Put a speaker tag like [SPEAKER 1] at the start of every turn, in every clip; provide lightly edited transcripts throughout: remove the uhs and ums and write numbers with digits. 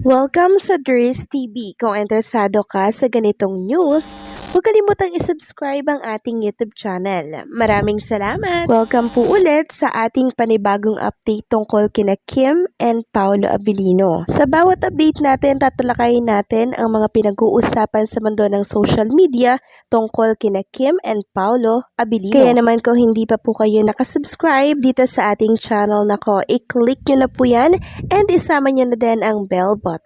[SPEAKER 1] Welcome sa Dries TV. Kung interesado ka sa ganitong news, huwag kalimutang isubscribe ang ating YouTube channel. Maraming salamat! Welcome po ulit sa ating panibagong update tungkol kina Kim and Paolo Abilino. Sa bawat update natin, tatalakayin natin ang mga pinag-uusapan sa mundo ng social media tungkol kina Kim and Paolo Abilino. Kaya naman kung hindi pa po kayo nakasubscribe dito sa ating channel nako, i-click nyo na po yan and isama nyo na din ang bell button.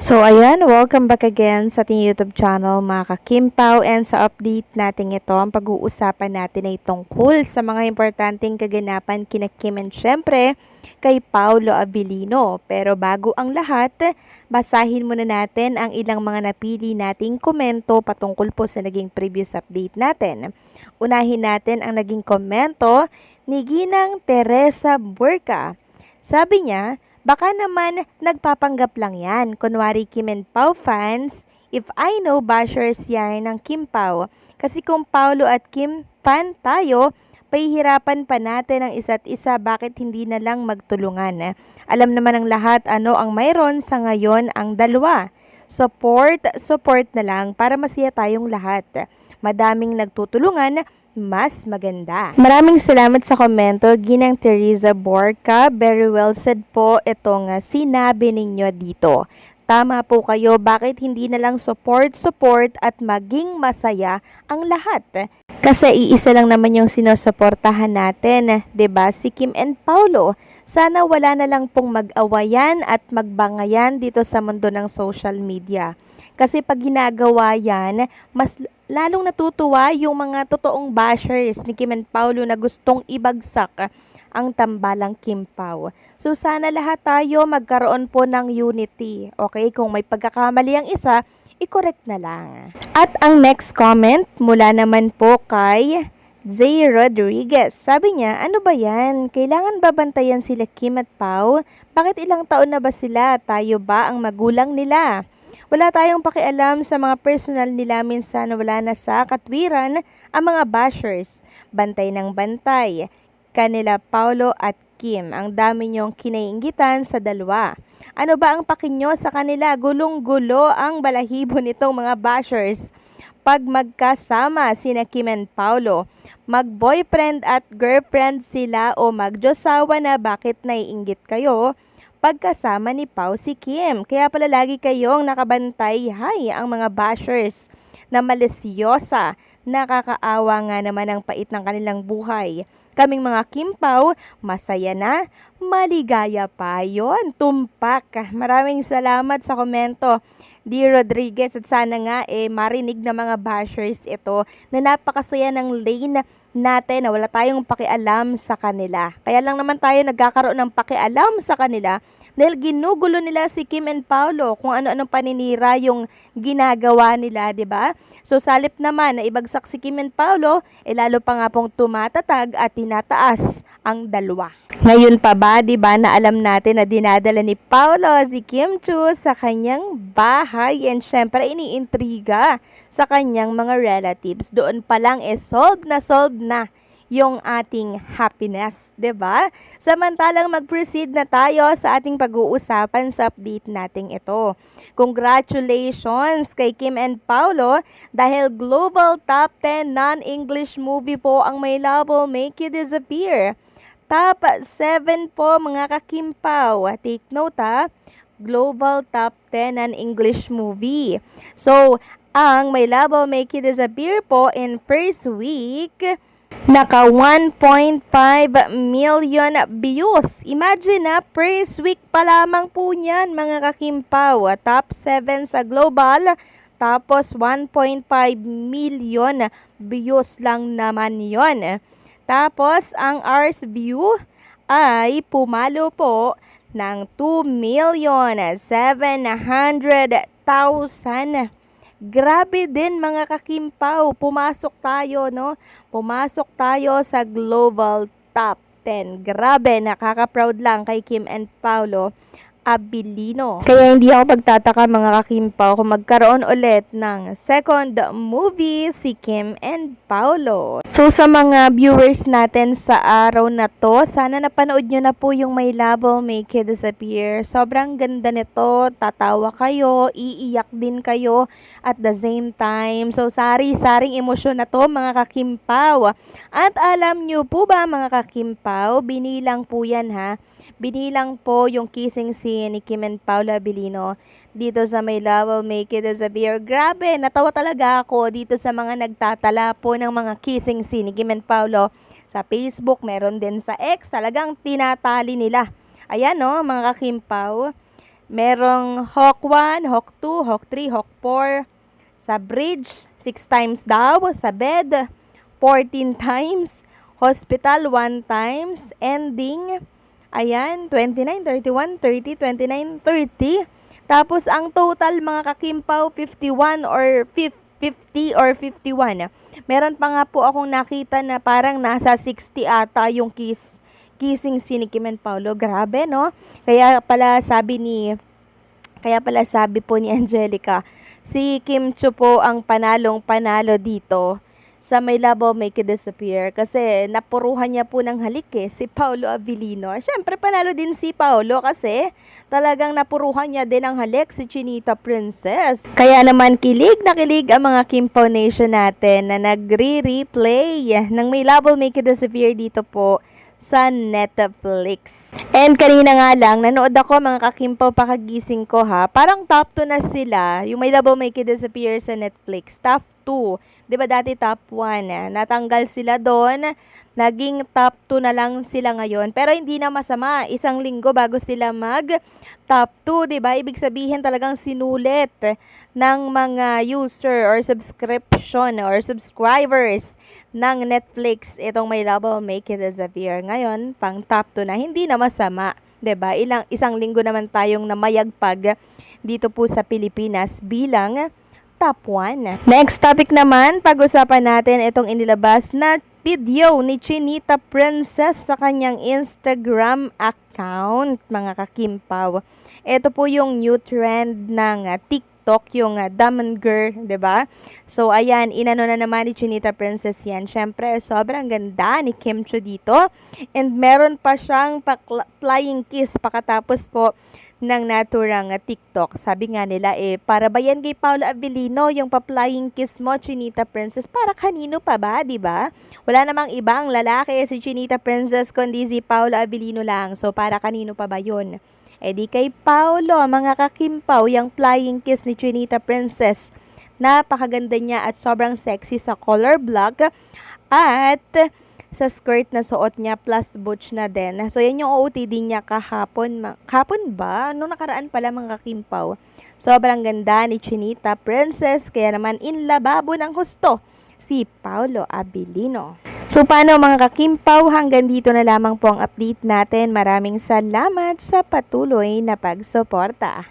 [SPEAKER 2] So ayan, welcome back again sa ating YouTube channel mga ka-Kimpaw, and sa update natin ito, ang pag-uusapan natin ay tungkol sa mga importanteng kaganapan kina Kim and syempre kay Paolo Abilino. Pero bago ang lahat, basahin muna natin ang ilang mga napili nating komento patungkol po sa naging previous update natin. Unahin natin ang naging komento ni Ginang Teresa Burka. Sabi niya, baka naman nagpapanggap lang yan. Kunwari Kim and Pao fans, if I know bashers yan ng Kim Pao. Kasi kung Paolo at Kim fan tayo, pahihirapan pa natin ang isa't isa, bakit hindi na lang magtulungan? Alam naman ng lahat ano ang mayroon sa ngayon ang dalawa. Support na lang para masaya tayong lahat. Madaming nagtutulungan, mas maganda. Maraming salamat sa komento, Ginang Teresa Borca. Very well said po itong sinabi ninyo dito. Tama po kayo, bakit hindi na lang support at maging masaya ang lahat? Kasi iisa lang naman yung sinusuportahan natin, 'di ba? Si Kim and Paolo. Sana wala na lang pong mag-awayan at magbangayan dito sa mundo ng social media. Kasi pag ginagawa yan, mas lalong natutuwa yung mga totoong bashers ni Kim and Paolo na gustong ibagsak ang tambalang Kim Pao. So sana lahat tayo magkaroon po ng unity. Okay? Kung may pagkakamali ang isa, i-correct na lang. At ang next comment mula naman po kay Zay Rodriguez. Sabi niya, ano ba yan? Kailangan babantayan sila Kim at Pao? Bakit ilang taon na ba sila? Tayo ba ang magulang nila? Wala tayong pakialam sa mga personal nila, minsan wala na sa katwiran ang mga bashers. Bantay ng bantay. Kanila Paolo at Kim, ang dami niyong kinainggitan sa dalawa. Ano ba ang pakinyo sa kanila? Gulong-gulo ang balahibo nitong mga bashers. Pag magkasama sina Kim and Paolo, mag-boyfriend at girlfriend sila o mag-josawa na, bakit naiinggit kayo pagkasama ni Pao si Kim? Kaya pala lagi kayong nakabantay, hay, ang mga bashers na malisyosa. Nakakaawa nga naman ang pait ng kanilang buhay. Kaming mga Kim Pao, masaya na, maligaya pa yon. Tumpak. Maraming salamat sa komento, D. Rodriguez, at sana nga marinig ng mga bashers ito na napakasaya ng lane natin na wala tayong pakialam sa kanila. Kaya lang naman tayo nagkakaroon ng pakialam sa kanila dahil ginugulo nila si Kim and Paolo kung ano-anong paninira yung ginagawa nila, 'di ba? So salip naman na ibagsak si Kim and Paolo, lalo pa nga pong tumatatag at tinataas ang dalawa. Ngayon pa ba, 'di ba, na alam natin na dinadala ni Paolo si Kim Chiu sa kanyang bahay, and syempre iniintriga sa kanyang mga relatives. Doon pa lang solved na yung ating happiness, 'di ba? Samantalang mag-proceed na tayo sa ating pag-uusapan sa update nating ito. Congratulations kay Kim and Paolo dahil global top 10 non-English movie po ang My Love Will Make You Disappear. Top 7 po mga ka-Kimpaw. Take note ha, global top 10 non-English movie. So, ang My Love Will Make You Disappear po in first week, naka 1.5 million views. Imagine na, first week pa lamang po niyan mga ka-Kimpaw. Top 7 sa global, tapos 1.5 million views lang naman yon. Tapos ang hours view ay pumalo po ng 2,700,000. Grabe din mga ka-Kimpaw, pumasok tayo, no? Pumasok tayo sa global top 10. Grabe, nakaka-proud lang kay Kim and Paolo Abilino. Kaya hindi ako pagtataka mga kakimpaw kung magkaroon ulit ng second movie si Kim and Paolo. So sa mga viewers natin sa araw na to, sana napanood nyo na po yung My Love Will Make You Disappear. Sobrang ganda nito, tatawa kayo, iiyak din kayo at the same time. So sari-saring emosyon na to mga kakimpaw. At alam nyo po ba mga kakimpaw, binilang po yan ha. Binilang po yung kissing scene ni Kim and Paolo Abilino dito sa My Love Will Make It Disappear. Grabe, natawa talaga ako dito sa mga nagtatala po ng mga kissing scene ni Kim and Paolo. Sa Facebook, meron din sa X, talagang tinatali nila. Ayan no, mga kakimpaw. Merong Hawk 1, Hawk 2, Hawk 3, Hawk 4. Sa bridge, 6 times daw. Sa bed, 14 times. Hospital, 1 times. Ending, ayan, 29, 31, 30, 29, 30. Tapos, ang total mga kakimpaw, 51 or 50 or 51. Meron pa nga po akong nakita na parang nasa 60 ata yung kissing scene ni Kim and Paolo. Grabe, no? Kaya pala sabi po ni Angelica, si Kim Chiu po ang panalo dito sa My Love Will Make It Disappear kasi napuruhan niya po ng halik si Paolo Abilino. Siyempre panalo din si Paolo kasi talagang napuruhan niya din ng halik si Chinita Princess. Kaya naman kilig na kilig ang mga Kimpaw Nation natin na nagre-replay ng My Love Will Make It Disappear dito po sa Netflix. And kanina nga lang, nanood ako mga kakimpaw pakagising ko ha. Parang top 2 na sila. Yung My Love Will Make It Disappear sa Netflix. Top 2. Diba dati top 1? Natanggal sila doon. Naging top 2 na lang sila ngayon. Pero hindi na masama. Isang linggo bago sila mag top 2. Diba? Ibig sabihin talagang sinulit ng mga user or subscription or subscribers ng Netflix itong My Love Will Make It Disappear. Ngayon, pang top 2 na, hindi na masama. 'Di ba? Isang linggo naman tayong namayagpag dito po sa Pilipinas bilang top 1. Next topic naman, pag-usapan natin itong inilabas na video ni Chinita Princess sa kanyang Instagram account, mga kakimpaw. Ito po yung new trend ng TikTok, yung Diamond Girl, 'di ba? So ayan, inano na naman ni Chinita Princess yan. Syempre, sobrang ganda ni Kim Chiu dito. And meron pa siyang flying kiss pakatapos po ng naturang TikTok. Sabi nga nila para ba yan kay Paolo Abilino yung pa-flying kiss mo, Chinita Princess? Para kanino pa ba, 'di ba? Wala namang ibang lalaki si Chinita Princess kundi si Paolo Abilino lang. So para kanino pa ba 'yon? Di kay Paolo, mga kakimpaw, yung flying kiss ni Chinita Princess. Napakaganda niya at sobrang sexy sa color block at sa skirt na suot niya plus butch na din. So yan yung OOTD niya kahapon. Kahapon ba? Nung nakaraan pala mga kakimpaw. Sobrang ganda ni Chinita Princess. Kaya naman inlababo ng husto si Paolo Abilino. So paano mga kakimpaw, hanggang dito na lamang po ang update natin. Maraming salamat sa patuloy na pagsuporta.